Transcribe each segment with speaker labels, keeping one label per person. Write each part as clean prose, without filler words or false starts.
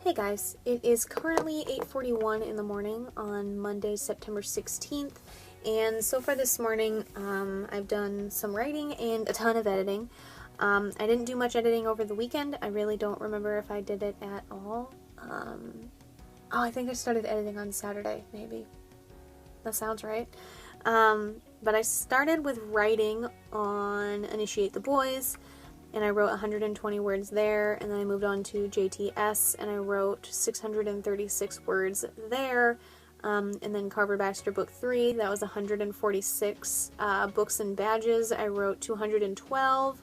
Speaker 1: Hey guys, it is currently 8:41 in the morning on Monday, September 16th, and so far this morning I've done some writing and a ton of editing. I didn't do much editing over the weekend. I really don't remember if I did it at all. I think I started editing on Saturday, maybe. That sounds right. But I started with writing on Initiate the Boys, and I wrote 120 words there, and then I moved on to JTS, and I wrote 636 words there, and then Carver Baxter Book 3, that was 146 books and badges, I wrote 212,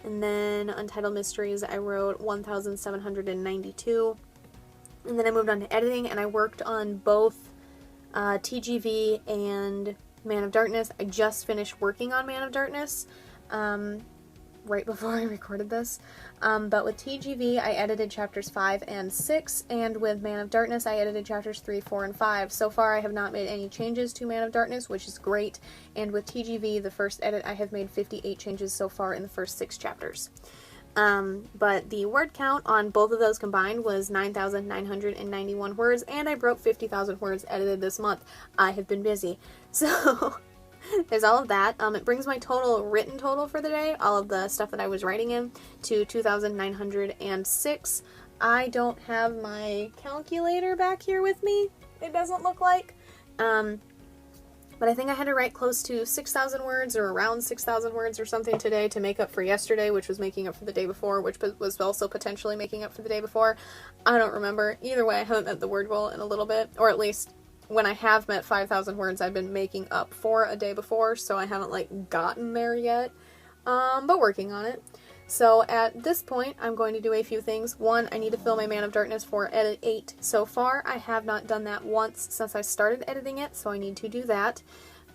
Speaker 1: and then Untitled Mysteries, I wrote 1,792, and then I moved on to editing, and I worked on both TGV and Man of Darkness. I just finished working on Man of Darkness, right before I recorded this, but with TGV I edited chapters 5 and 6, and with Man of Darkness I edited chapters 3, 4, and 5. So far I have not made any changes to Man of Darkness, which is great, and with TGV, the first edit, I have made 58 changes so far in the first 6 chapters. But the word count on both of those combined was 9,991 words, and I broke 50,000 words edited this month. I have been busy. So there's all of that. It brings my written total for the day, all of the stuff that I was writing in, to 2,906. I don't have my calculator back here with me, it doesn't look like. But I think I had to write close to 6,000 words, or around 6,000 words or something today to make up for yesterday, which was making up for the day before, which was also potentially making up for the day before. I don't remember. Either way, I haven't met the word goal in a little bit, or at least when I have met 5,000 words, I've been making up for a day before, so I haven't, like, gotten there yet, but working on it. So at this point, I'm going to do a few things. One, I need to film my Man of Darkness for edit 8 so far. I have not done that once since I started editing it, so I need to do that.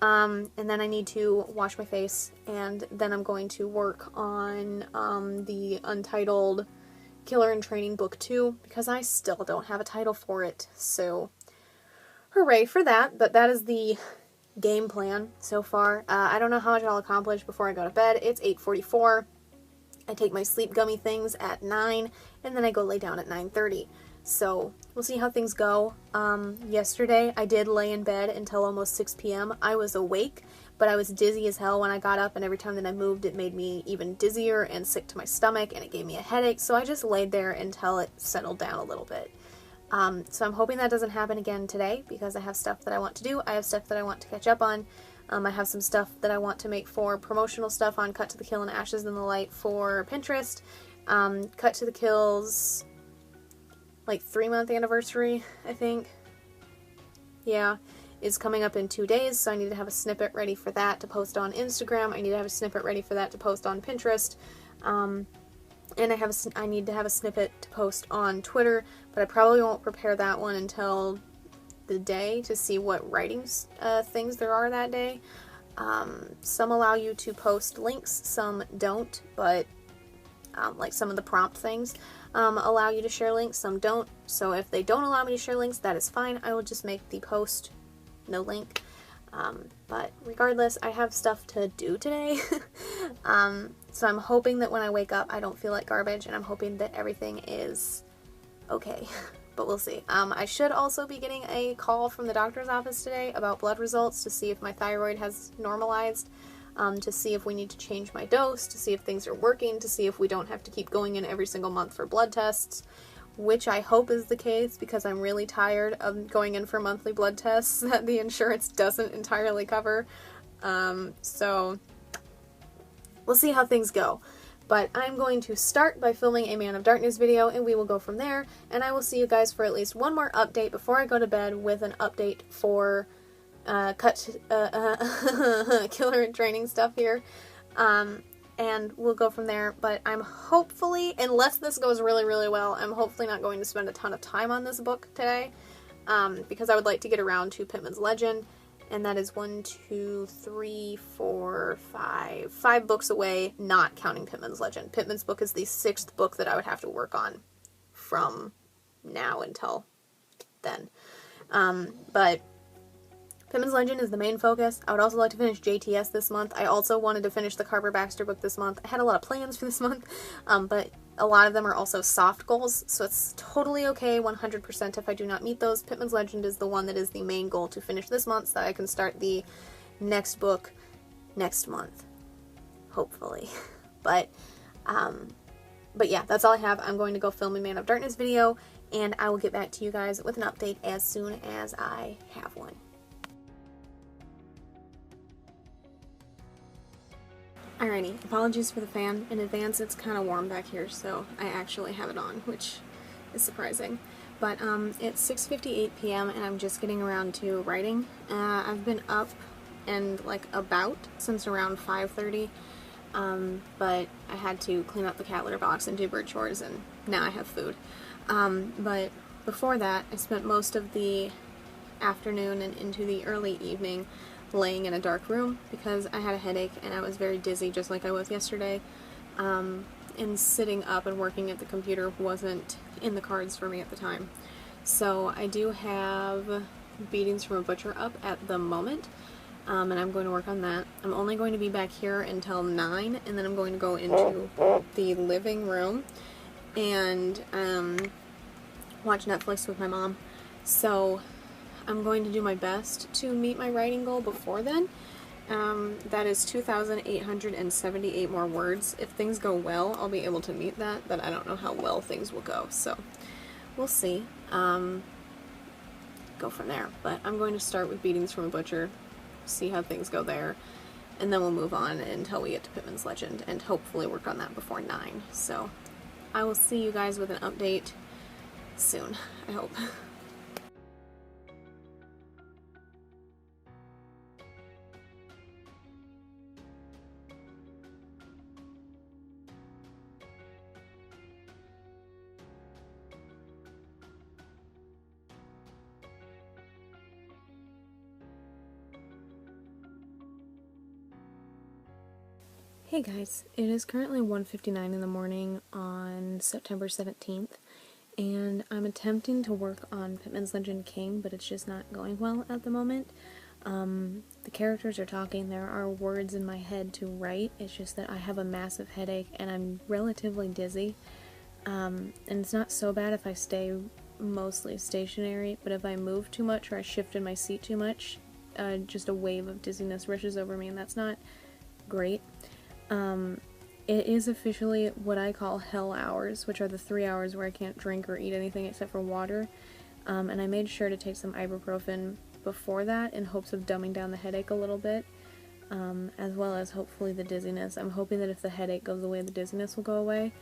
Speaker 1: And then I need to wash my face, and then I'm going to work on the Untitled Killer in Training Book 2, because I still don't have a title for it, so hooray for that. But that is the game plan so far. I don't know how much I'll accomplish before I go to bed. It's 8:44. I take my sleep gummy things at 9, and then I go lay down at 9:30. So we'll see how things go. Yesterday I did lay in bed until almost 6 p.m. I was awake, but I was dizzy as hell when I got up, and every time that I moved it made me even dizzier and sick to my stomach, and it gave me a headache, so I just laid there until it settled down a little bit. So I'm hoping that doesn't happen again today, because I have stuff that I want to do. I have stuff that I want to catch up on. I have some stuff that I want to make for promotional stuff on Cut to the Kill and Ashes in the Light for Pinterest. Cut to the Kill's, like, 3-month anniversary, I think. Yeah, is coming up in 2 days, so I need to have a snippet ready for that to post on Instagram. I need to have a snippet ready for that to post on Pinterest. And I need to have a snippet to post on Twitter, but I probably won't prepare that one until the day to see what writing things there are that day. Some allow you to post links, some don't, but like some of the prompt things allow you to share links, some don't. So if they don't allow me to share links, that is fine. I will just make the post no link. But regardless, I have stuff to do today. So I'm hoping that when I wake up I don't feel like garbage, and I'm hoping that everything is okay. But we'll see. I should also be getting a call from the doctor's office today about blood results to see if my thyroid has normalized, to see if we need to change my dose, to see if things are working, to see if we don't have to keep going in every single month for blood tests, which I hope is the case, because I'm really tired of going in for monthly blood tests that the insurance doesn't entirely cover. So we'll see how things go. But I'm going to start by filming a Man of Darkness video, and we will go from there, and I will see you guys for at least one more update before I go to bed with an update for Killer in Training stuff here, and we'll go from there. But I'm hopefully, unless this goes really, really well, I'm hopefully not going to spend a ton of time on this book today, because I would like to get around to Pittman's Legend. And that is 1, 2, 3, 4, 5 books away, not counting Pittman's Legend. Pittman's book is the 6th book that I would have to work on from now until then. But Pittman's Legend is the main focus. I would also like to finish JTS this month. I also wanted to finish the Carver Baxter book this month. I had a lot of plans for this month, but A lot of them are also soft goals, so it's totally okay 100% if I do not meet those. Pittman's Legend is the one that is the main goal to finish this month so that I can start the next book next month, hopefully. But yeah, that's all I have. I'm going to go film a Man of Darkness video, and I will get back to you guys with an update as soon as I have one. Alrighty, apologies for the fan in advance. It's kind of warm back here, so I actually have it on, which is surprising. But it's 6:58 p.m. and I'm just getting around to writing. I've been up and like about since around 5:30, but I had to clean up the cat litter box and do bird chores, and now I have food. But before that, I spent most of the afternoon and into the early evening laying in a dark room because I had a headache and I was very dizzy, just like I was yesterday, and sitting up and working at the computer wasn't in the cards for me at the time. So I do have Beatings from a Butcher up at the moment, and I'm going to work on that. I'm only going to be back here until 9, and then I'm going to go into the living room and watch Netflix with my mom. So I'm going to do my best to meet my writing goal before then. That is 2,878 more words. If things go well, I'll be able to meet that, but I don't know how well things will go, so we'll see. Go from there. But I'm going to start with Beatings from a Butcher, see how things go there, and then we'll move on until we get to Pittman's Legend, and hopefully work on that before 9. So I will see you guys with an update soon, I hope. Hey guys, it is currently 1:59 in the morning on September 17th, and I'm attempting to work on Pittman's Legend King, but it's just not going well at the moment. The characters are talking, there are words in my head to write, it's just that I have a massive headache and I'm relatively dizzy, and it's not so bad if I stay mostly stationary, but if I move too much or I shift in my seat too much, just a wave of dizziness rushes over me, and that's not great. It is officially what I call hell hours, which are the 3 hours where I can't drink or eat anything except for water, and I made sure to take some ibuprofen before that in hopes of dumbing down the headache a little bit, as well as hopefully the dizziness. I'm hoping that if the headache goes away, the dizziness will go away,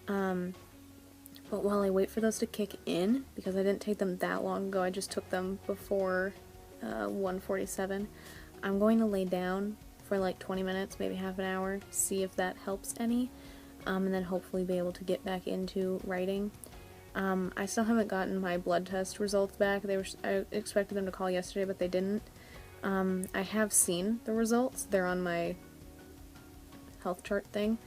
Speaker 1: but while I wait for those to kick in, because I didn't take them that long ago, I just took them before 1:47, I'm going to lay down for like 20 minutes, maybe half an hour, see if that helps any, and then hopefully be able to get back into writing. I still haven't gotten my blood test results back. I expected them to call yesterday, but they didn't. I have seen the results. They're on my health chart thing.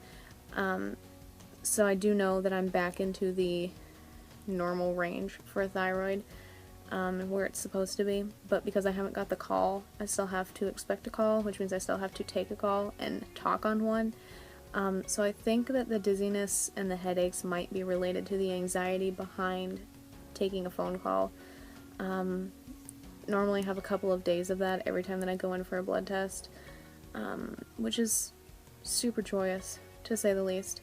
Speaker 1: So I do know that I'm back into the normal range for a thyroid, where it's supposed to be, but because I haven't got the call, I still have to expect a call, which means I still have to take a call and talk on one. So I think that the dizziness and the headaches might be related to the anxiety behind taking a phone call. Normally I have a couple of days of that every time that I go in for a blood test, which is super joyous, to say the least.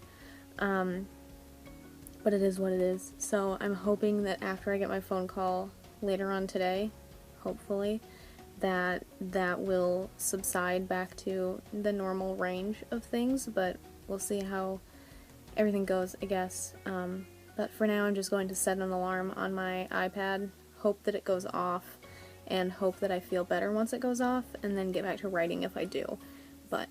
Speaker 1: But it is what it is. So I'm hoping that after I get my phone call later on today, hopefully, that will subside back to the normal range of things, but we'll see how everything goes, I guess. But for now, I'm just going to set an alarm on my iPad, hope that it goes off, and hope that I feel better once it goes off, and then get back to writing if I do. But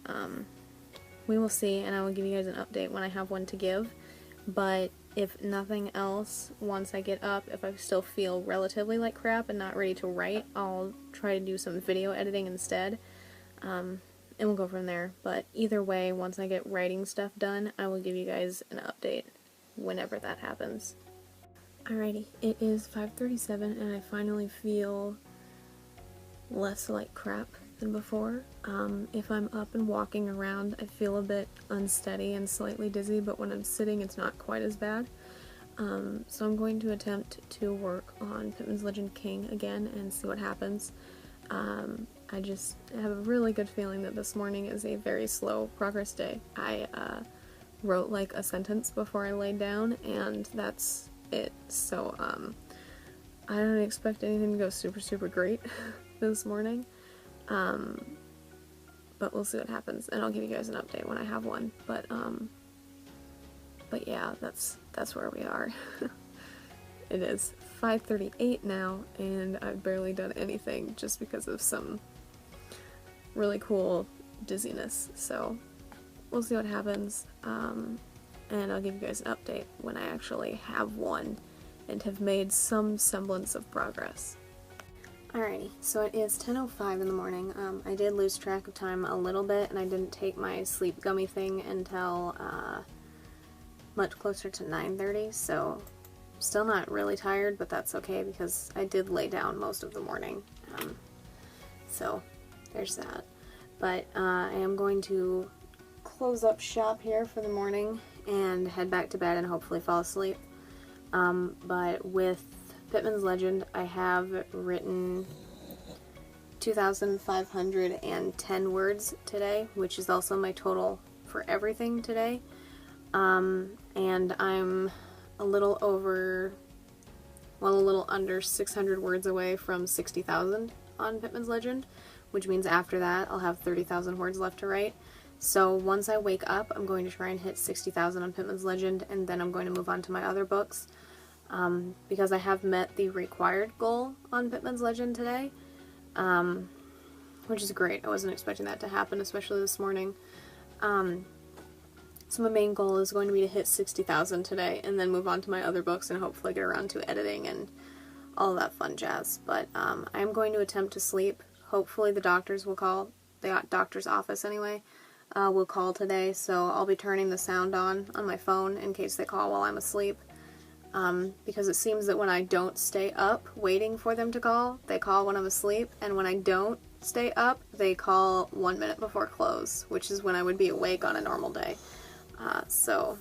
Speaker 1: we will see, and I will give you guys an update when I have one to give. But if nothing else, once I get up, if I still feel relatively like crap and not ready to write, I'll try to do some video editing instead, and we'll go from there. But either way, once I get writing stuff done, I will give you guys an update whenever that happens. Alrighty, it is 5:37 and I finally feel less like crap, than before. If I'm up and walking around, I feel a bit unsteady and slightly dizzy, but when I'm sitting, it's not quite as bad. So I'm going to attempt to work on Pittman's Legend King again and see what happens. I just have a really good feeling that this morning is a very slow progress day. I wrote like a sentence before I laid down, and that's it. So I don't expect anything to go super great this morning, but we'll see what happens, and I'll give you guys an update when I have one. But yeah, that's where we are. It is 5:38 now, and I've barely done anything just because of some really cool dizziness. So we'll see what happens, and I'll give you guys an update when I actually have one and have made some semblance of progress. Alrighty, so it is 10:05 in the morning. I did lose track of time a little bit, and I didn't take my sleep gummy thing until much closer to 9:30, so still not really tired, but that's okay because I did lay down most of the morning. So there's that. But I am going to close up shop here for the morning and head back to bed and hopefully fall asleep. But with Pittman's Legend, I have written 2,510 words today, which is also my total for everything today. And I'm a little under 600 words away from 60,000 on Pittman's Legend, which means after that I'll have 30,000 words left to write. So once I wake up, I'm going to try and hit 60,000 on Pittman's Legend, and then I'm going to move on to my other books, because I have met the required goal on Pittman's Legend today, which is great. I wasn't expecting that to happen, especially this morning. So my main goal is going to be to hit 60,000 today, and then move on to my other books and hopefully get around to editing and all that fun jazz. But I'm going to attempt to sleep. Hopefully the doctors will call, the doctor's office anyway, will call today, so I'll be turning the sound on my phone in case they call while I'm asleep. Because it seems that when I don't stay up waiting for them to call, they call when I'm asleep, and when I don't stay up, they call 1 minute before close, which is when I would be awake on a normal day. So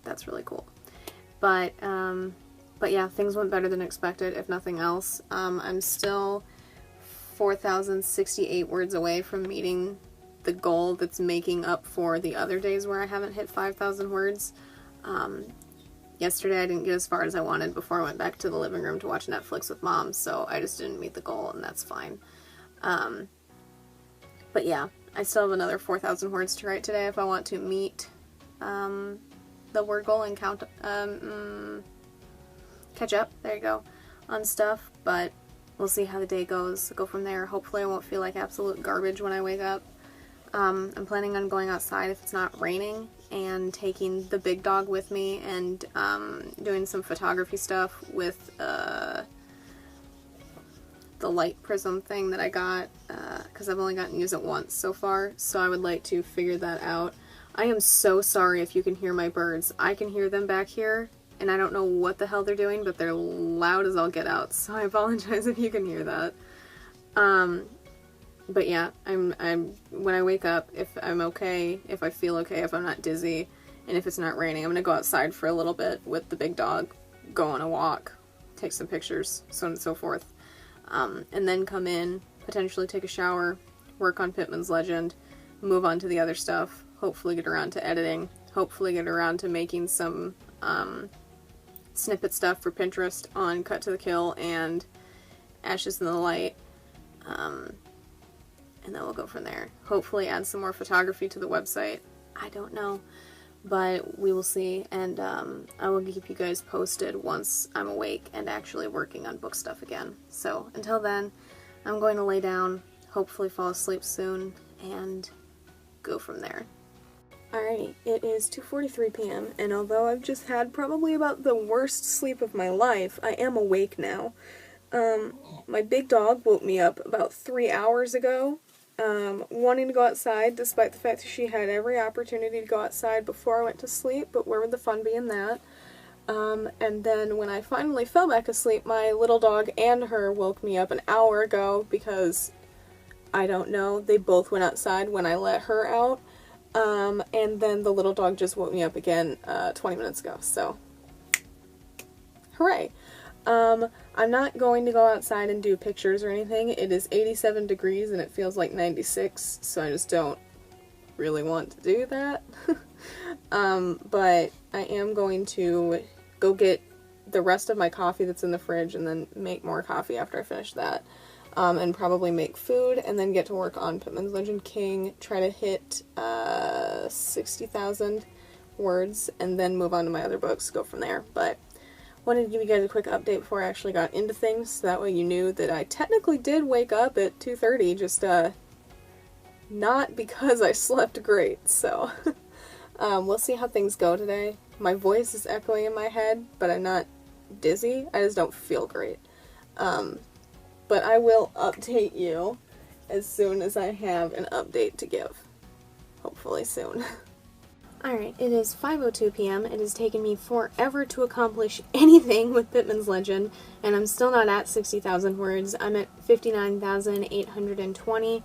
Speaker 1: that's really cool. But yeah, things went better than expected, if nothing else. I'm still 4,068 words away from meeting the goal that's making up for the other days where I haven't hit 5,000 words. Yesterday I didn't get as far as I wanted before I went back to the living room to watch Netflix with Mom, so I just didn't meet the goal, and that's fine. But yeah, I still have another 4,000 words to write today if I want to meet the word goal and catch up, there you go, on stuff. But we'll see how the day goes, go from there. Hopefully I won't feel like absolute garbage when I wake up. I'm planning on going outside if it's not raining and taking the big dog with me and doing some photography stuff with the light prism thing that I got, because I've only gotten to use it once so far, so I would like to figure that out. I am so sorry if you can hear my birds. I can hear them back here, and I don't know what the hell they're doing, but they're loud as all get out, so I apologize if you can hear that. But yeah, I'm when I wake up, if I'm okay, if I feel okay, if I'm not dizzy, and if it's not raining, I'm gonna go outside for a little bit with the big dog, go on a walk, take some pictures, so on and so forth, and then come in, potentially take a shower, work on Pittman's Legend, move on to the other stuff, hopefully get around to editing, hopefully get around to making some snippet stuff for Pinterest on Cut to the Kill and Ashes in the Light, and then we'll go from there. Hopefully add some more photography to the website. I don't know, but we will see, and I will keep you guys posted once I'm awake and actually working on book stuff again. So until then, I'm going to lay down, hopefully fall asleep soon, and go from there. Alrighty, it is 2:43 p.m., and although I've just had probably about the worst sleep of my life, I am awake now. My big dog woke me up about 3 hours ago, wanting to go outside, despite the fact that she had every opportunity to go outside before I went to sleep, but where would the fun be in that? And then when I finally fell back asleep, my little dog and her woke me up an hour ago because
Speaker 2: I don't know. They both went outside when I let her out. And then the little dog just woke me up again 20 minutes ago, so hooray. I'm not going to go outside and do pictures or anything. It is 87 degrees and it feels like 96, so I just don't really want to do that. But I am going to go get the rest of my coffee that's in the fridge and then make more coffee after I finish that. And probably make food and then get to work on Pittman's Legend King, try to hit 60,000 words, and then move on to my other books, go from there. But wanted to give you guys a quick update before I actually got into things, so that way you knew that I technically did wake up at 2:30, just not because I slept great, so we'll see how things go today. My voice is echoing in my head, but I'm not dizzy, I just don't feel great. But I will update you as soon as I have an update to give. Hopefully soon.
Speaker 1: Alright, it is 5:02 p.m. It has taken me forever to accomplish anything with Pittman's Legend, and I'm still not at 60,000 words. I'm at 59,820.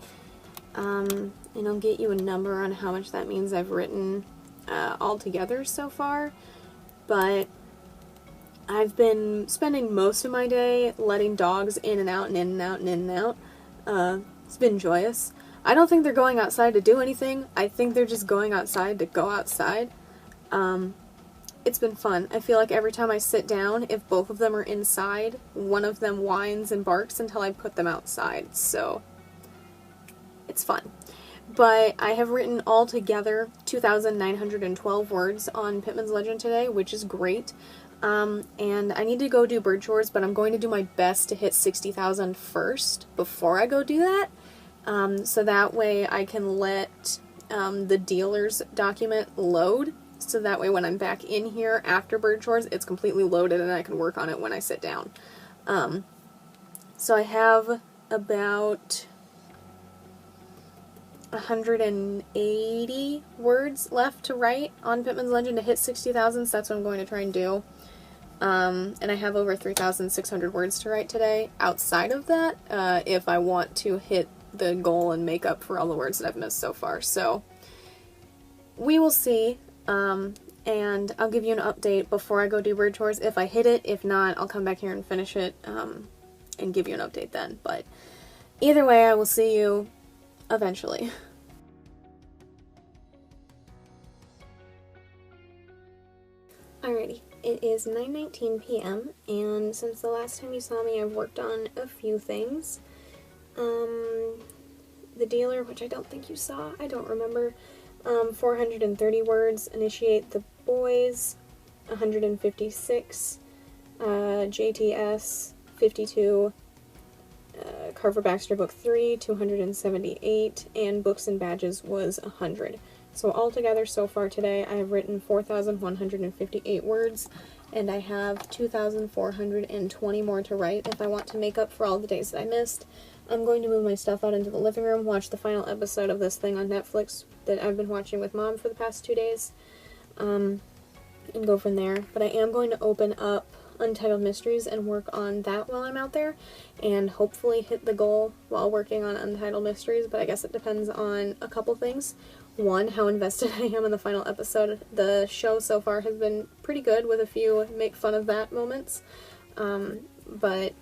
Speaker 1: And I'll get you a number on how much that means I've written altogether so far. But I've been spending most of my day letting dogs in and out and in and out and in and out. It's been joyous. I don't think they're going outside to do anything. I think they're just going outside to go outside. It's been fun. I feel like every time I sit down, if both of them are inside, one of them whines and barks until I put them outside. So, it's fun. But I have written altogether 2,912 words on Pittman's Legend today, which is great. And I need to go do bird chores, but I'm going to do my best to hit 60,000 first before I go do that. So that way I can let the dealer's document load, so that way when I'm back in here after bird chores, it's completely loaded and I can work on it when I sit down. So I have about 180 words left to write on Pittman's Legend to hit 60,000, so that's what I'm going to try and do. And I have over 3,600 words to write today outside of that, if I want to hit the goal and make up for all the words that I've missed so far. So, we will see, and I'll give you an update before I go do bird chores if I hit it. If not, I'll come back here and finish it, and give you an update then. But either way, I will see you eventually. Alrighty, it is 9:19 p.m. and since the last time you saw me, I've worked on a few things. The dealer, which I don't think you saw, I don't remember, 430 words, Initiate the Boys, 156, JTS, 52, Carver Baxter Book 3, 278, and Books and Badges was 100. So altogether so far today I have written 4,158 words, and I have 2,420 more to write if I want to make up for all the days that I missed. I'm going to move my stuff out into the living room, watch the final episode of this thing on Netflix that I've been watching with Mom for the past 2 days, and go from there. But I am going to open up Untitled Mysteries and work on that while I'm out there, and hopefully hit the goal while working on Untitled Mysteries, but I guess it depends on a couple things. One, how invested I am in the final episode. The show so far has been pretty good with a few make fun of that moments, but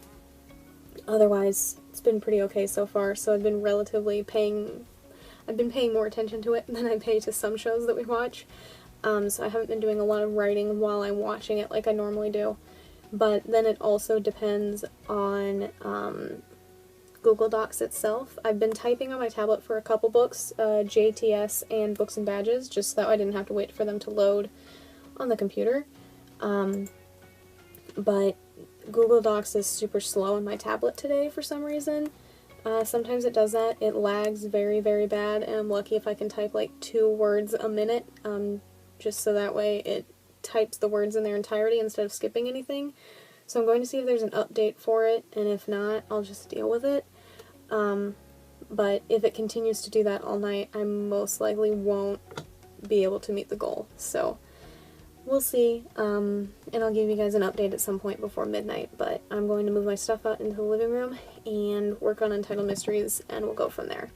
Speaker 1: otherwise it's been pretty okay so far, so I've been paying more attention to it than I pay to some shows that we watch, so I haven't been doing a lot of writing while I'm watching it like I normally do. But then it also depends on Google Docs itself. I've been typing on my tablet for a couple books, JTS and Books and Badges, just so that I didn't have to wait for them to load on the computer. But Google Docs is super slow on my tablet today for some reason. Sometimes it does that. It lags very, very bad, and I'm lucky if I can type like 2 words a minute, just so that way it types the words in their entirety instead of skipping anything. So I'm going to see if there's an update for it, and if not, I'll just deal with it. But if it continues to do that all night, I most likely won't be able to meet the goal. So we'll see, and I'll give you guys an update at some point before midnight, but I'm going to move my stuff out into the living room and work on Untitled Mysteries, and we'll go from there.